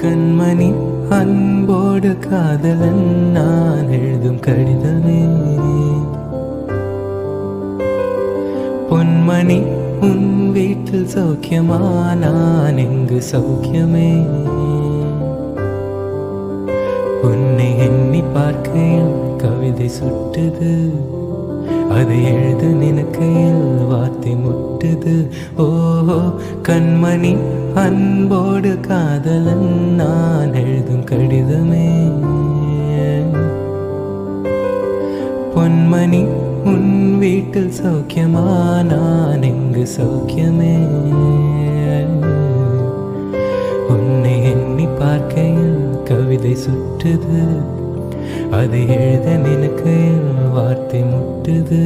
கண்மணி அன்போடு காதலன் நான் எழுதும் கடிதமே. பொன்மணி உன் வீட்டில் சௌக்கியமா, நான் எங்கு சௌக்கியமே. உன்னை எண்ணி பார்க்கையில் கவிதை சுட்டுது, அதை எழுத நினைக்கையில் வார்த்தை முட்டுது. ஓஹோ கண்மணி அன்போடு காதலன் நான் எழுதும் கடிதமே. பொன்மணி உன் வீட்டில் சௌக்கியமா, நான் எங்கு சௌக்கியமே. உன்னை எண்ணி பார்க்கையில் கவிதை சுட்டுது, அதை எழுத நினைக்கையில் வார்த்தை முட்டுது.